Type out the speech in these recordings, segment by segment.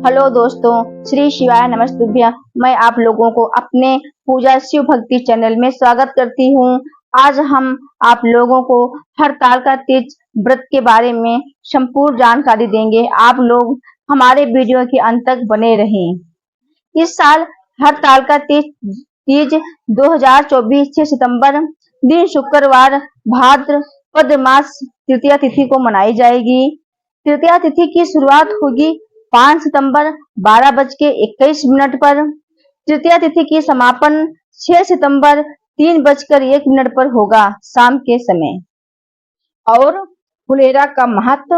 Hello दोस्तों, श्री शिवाय नमस्तुभ्यं। मैं आप लोगों को अपने पूजा शिव भक्ति चैनल में स्वागत करती हूँ। आज हम आप लोगों को हरतालिका तीज व्रत के बारे में संपूर्ण जानकारी देंगे। आप लोग हमारे वीडियो के अंत तक बने रहें। इस साल हरतालिका तीज 2024 6 सितंबर दिन शुक्रवार भाद्रपद मास तृतीया तिथि को मनाई जाएगी। तृतीया तिथि की शुरुआत होगी 5 सितंबर 12:21 पर। तृतीया तिथि की समापन 6 सितंबर 3:01 पर होगा शाम के समय। और फुलेरा का महत्व,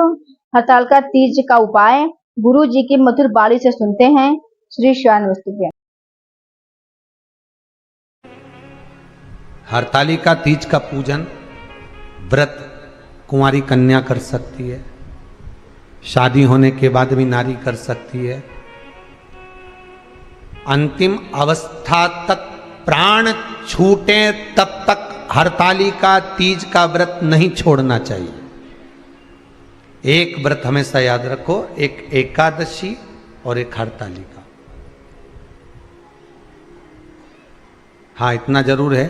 हरतालिका तीज का उपाय गुरु जी की मधुर वाणी से सुनते हैं। श्री शिवाय नमस्तुभ्यं। हरतालिका तीज का पूजन व्रत कुंवारी कन्या कर सकती है, शादी होने के बाद भी नारी कर सकती है। अंतिम अवस्था तक प्राण छूटे तब तक हरतालिका तीज का व्रत नहीं छोड़ना चाहिए। एक व्रत हमेशा याद रखो, एक एकादशी और एक हरतालिका। हाँ, इतना जरूर है,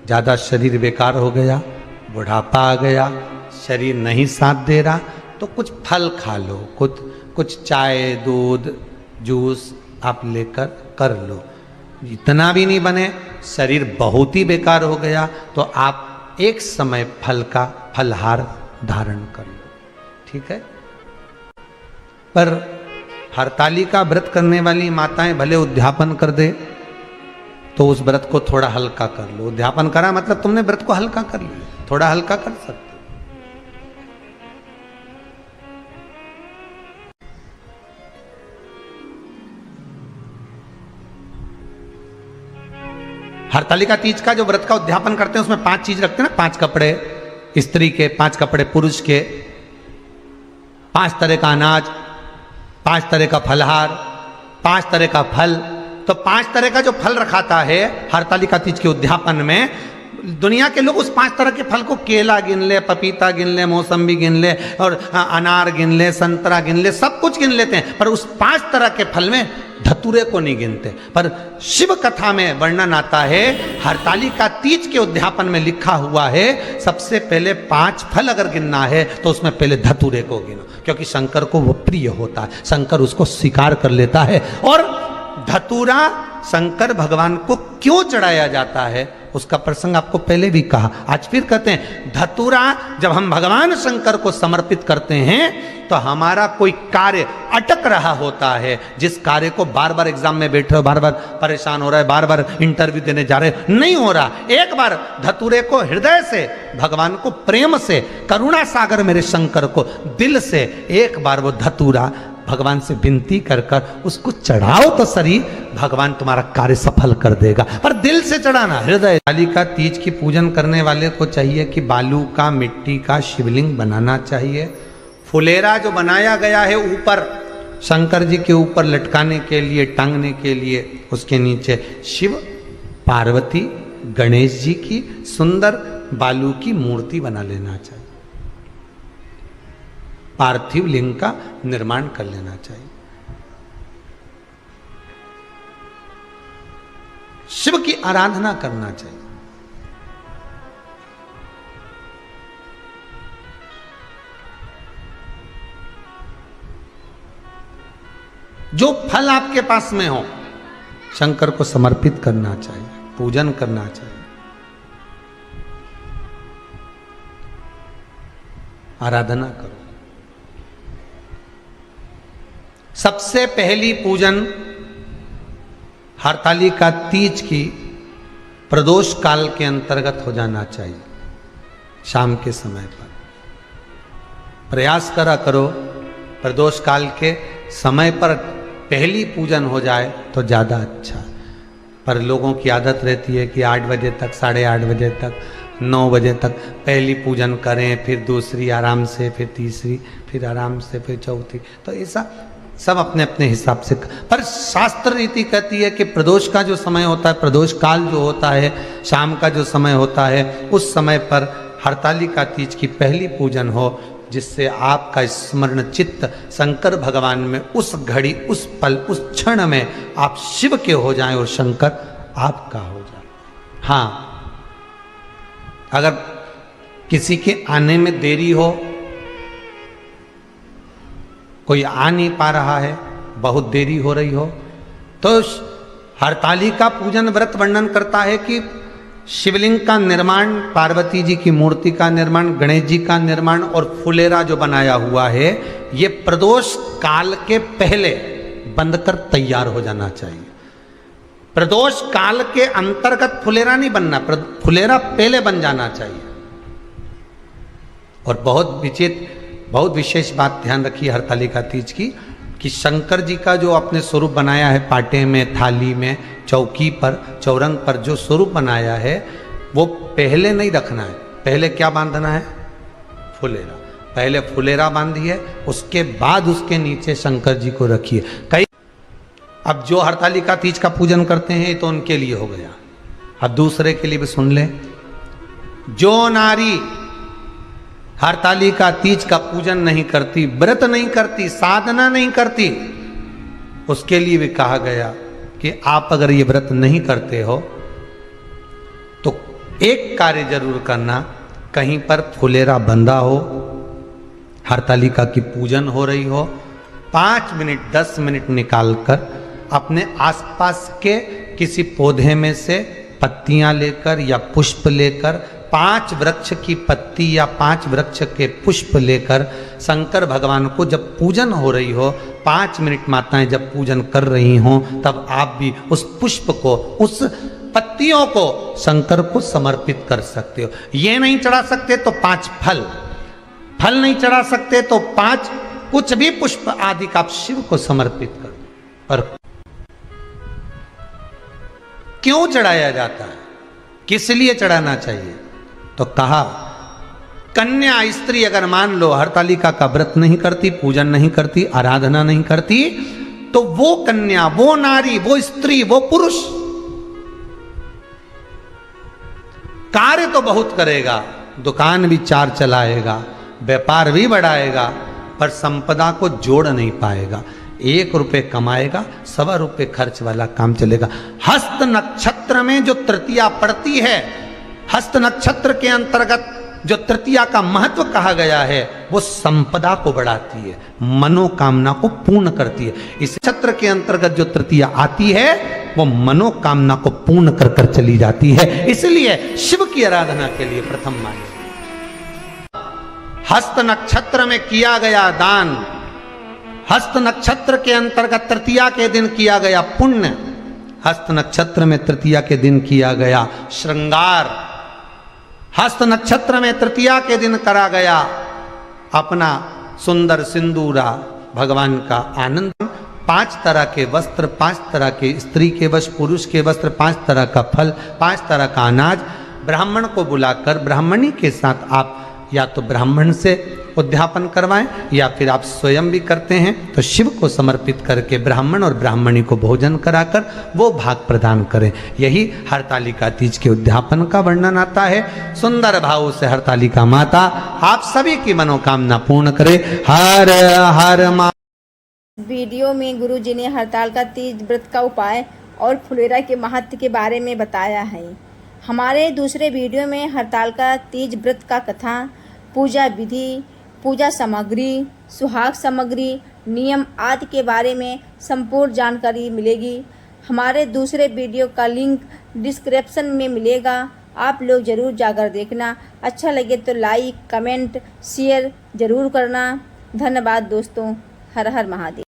ज्यादा शरीर बेकार हो गया, बुढ़ापा आ गया, शरीर नहीं साथ दे रहा, तो कुछ फल खा लो, कुछ चाय दूध जूस आप लेकर कर लो। इतना भी नहीं बने, शरीर बहुत ही बेकार हो गया, तो आप एक समय फल का फलहार धारण कर लो, ठीक है। पर हरतालिका व्रत करने वाली माताएं भले उद्यापन कर दे, तो उस व्रत को थोड़ा हल्का कर लो। उद्यापन करा मतलब तुमने व्रत को हल्का कर लिया, थोड़ा हल्का कर सकते। हरतालिका तीज का जो व्रत का उद्यापन करते हैं उसमें 5 चीज रखते हैं ना, 5 कपड़े स्त्री के, 5 कपड़े पुरुष के, 5 तरह का अनाज, 5 तरह का फलहार, 5 तरह का फल। तो 5 तरह का जो फल रखाता है हरतालिका तीज के उद्यापन में, दुनिया के लोग उस 5 तरह के फल को केला गिन ले, पपीता गिन ले, मौसम्बी गिन ले, और अनार गिन ले, संतरा गिन ले, सब कुछ गिन लेते हैं, पर उस 5 तरह के फल में धतूरे को नहीं गिनते। पर शिव कथा में वर्णन आता है, हरतालिका तीज के उद्यापन में लिखा हुआ है, सबसे पहले 5 फल अगर गिनना है तो उसमें पहले धतूरे को गिनो, क्योंकि शंकर को वो प्रिय होता है, शंकर उसको स्वीकार कर लेता है। और धतूरा शंकर भगवान को क्यों चढ़ाया जाता है उसका प्रसंग आपको पहले भी कहा, आज फिर कहते हैं। धतूरा जब हम भगवान शंकर को समर्पित करते हैं तो हमारा कोई कार्य अटक रहा होता है, जिस कार्य को बार बार एग्जाम में बैठे हो, बार बार परेशान हो रहा है, बार बार इंटरव्यू देने जा रहे हो, नहीं हो रहा, एक बार धतूरे को हृदय से, भगवान को प्रेम से, करुणा सागर मेरे शंकर को दिल से एक बार वो धतूरा भगवान से विनती कर कर उसको चढ़ाओ तो सही, भगवान तुम्हारा कार्य सफल कर देगा। पर दिल से चढ़ाना, हृदय। हरतालिका तीज की पूजन करने वाले को चाहिए कि बालू का, मिट्टी का शिवलिंग बनाना चाहिए। फुलेरा जो बनाया गया है ऊपर शंकर जी के ऊपर लटकाने के लिए, टांगने के लिए, उसके नीचे शिव पार्वती गणेश जी की सुंदर बालू की मूर्ति बना लेना चाहिए, पार्थिव लिंग का निर्माण कर लेना चाहिए। शिव की आराधना करना चाहिए। जो फल आपके पास में हो शंकर को समर्पित करना चाहिए, पूजन करना चाहिए, आराधना करो। सबसे पहली पूजन हरतालिका तीज की प्रदोष काल के अंतर्गत हो जाना चाहिए, शाम के समय पर। प्रयास करा करो प्रदोष काल के समय पर पहली पूजन हो जाए तो ज़्यादा अच्छा। पर लोगों की आदत रहती है कि 8 बजे तक, 8:30 बजे तक, 9 बजे तक पहली पूजन करें, फिर दूसरी आराम से, फिर तीसरी, फिर आराम से, फिर चौथी। तो ऐसा सब अपने अपने हिसाब से। पर शास्त्र रीति कहती है कि प्रदोष का जो समय होता है, प्रदोष काल जो होता है, शाम का जो समय होता है, उस समय पर हरतालिका तीज की पहली पूजन हो, जिससे आपका स्मरण चित्त शंकर भगवान में उस घड़ी, उस पल, उस क्षण में आप शिव के हो जाएं और शंकर आपका हो जाए। हाँ, अगर किसी के आने में देरी हो, कोई आ नहीं पा रहा है, बहुत देरी हो रही हो, तो हरतालिका पूजन व्रत वर्णन करता है कि शिवलिंग का निर्माण, पार्वती जी की मूर्ति का निर्माण, गणेश जी का निर्माण और फुलेरा जो बनाया हुआ है, ये प्रदोष काल के पहले बंधकर तैयार हो जाना चाहिए। प्रदोष काल के अंतर्गत फुलेरा नहीं बनना, फुलेरा पहले बन जाना चाहिए। और बहुत विशेष बात ध्यान रखिए हरतालिका तीज की, कि शंकर जी का जो अपने स्वरूप बनाया है, पाटे में, थाली में, चौकी पर, चौरंग पर जो स्वरूप बनाया है, वो पहले नहीं रखना है। पहले क्या बांधना है? फुलेरा। पहले फुलेरा बांधिए, उसके बाद उसके नीचे शंकर जी को रखिए। कई अब जो हरतालिका तीज का पूजन करते हैं तो उनके लिए हो गया, अब दूसरे के लिए भी सुन ले। जो नारी हरतालिका तीज का पूजन नहीं करती, व्रत नहीं करती, साधना नहीं करती, उसके लिए भी कहा गया कि आप अगर ये व्रत नहीं करते हो तो एक कार्य जरूर करना, कहीं पर फुलेरा बंधा हो, हरतालिका की पूजन हो रही हो, 5 मिनट 10 मिनट निकालकर अपने आसपास के किसी पौधे में से पत्तियां लेकर या पुष्प लेकर, 5 वृक्ष की पत्ती या 5 वृक्ष के पुष्प लेकर शंकर भगवान को जब पूजन हो रही हो, 5 मिनट माताएं जब पूजन कर रही हों, तब आप भी उस पुष्प को, उस पत्तियों को शंकर को समर्पित कर सकते हो। ये नहीं चढ़ा सकते तो 5 फल नहीं चढ़ा सकते तो 5 कुछ भी पुष्प आदि का आप शिव को समर्पित करो। और क्यों चढ़ाया जाता है, किस लिए चढ़ाना चाहिए? तो कहा, कन्या स्त्री अगर मान लो हरतालिका का व्रत नहीं करती, पूजन नहीं करती, आराधना नहीं करती, तो वो कन्या, वो नारी, वो स्त्री, वो पुरुष कार्य तो बहुत करेगा, दुकान भी 4 चलाएगा, व्यापार भी बढ़ाएगा, पर संपदा को जोड़ नहीं पाएगा। 1 रुपए कमाएगा, 1.25 रुपए खर्च वाला काम चलेगा। हस्त नक्षत्र में जो तृतीया पड़ती है, हस्त नक्षत्र के अंतर्गत जो तृतीया का महत्व कहा गया है, वो संपदा को बढ़ाती है, मनोकामना को पूर्ण करती है। इस नक्षत्र के अंतर्गत जो तृतीया आती है, वो मनोकामना को पूर्ण कर कर चली जाती है। इसलिए शिव की आराधना के लिए प्रथम माने। हस्त नक्षत्र में किया गया दान, हस्त नक्षत्र के अंतर्गत तृतीया के दिन किया गया पुण्य, हस्त नक्षत्र में तृतीया के दिन किया गया श्रृंगार, हस्त नक्षत्र में तृतीया के दिन करा गया अपना सुंदर सिंदूरा, भगवान का आनंद, 5 तरह के वस्त्र, 5 तरह के स्त्री के वस्त्र, पुरुष के वस्त्र, 5 तरह का फल, 5 तरह का अनाज, ब्राह्मण को बुलाकर ब्राह्मणी के साथ आप या तो ब्राह्मण से उद्यापन करवाएं या फिर आप स्वयं भी करते हैं तो शिव को समर्पित करके ब्राह्मण और ब्राह्मणी को भोजन कराकर वो भाग प्रदान करें। यही हरतालिका तीज के उद्यापन का वर्णन आता है। सुंदर भाव से हरतालिका माता आप सभी की मनोकामना पूर्ण करे। हर हर मा। वीडियो में गुरुजी ने हरतालिका तीज व्रत का उपाय और फुलेरा के महत्व के बारे में बताया है। हमारे दूसरे वीडियो में हरतालिका तीज व्रत का कथा, पूजा विधि, पूजा सामग्री, सुहाग सामग्री, नियम आदि के बारे में संपूर्ण जानकारी मिलेगी। हमारे दूसरे वीडियो का लिंक डिस्क्रिप्शन में मिलेगा, आप लोग ज़रूर जाकर देखना। अच्छा लगे तो लाइक, कमेंट, शेयर ज़रूर करना। धन्यवाद दोस्तों। हर हर महादेव।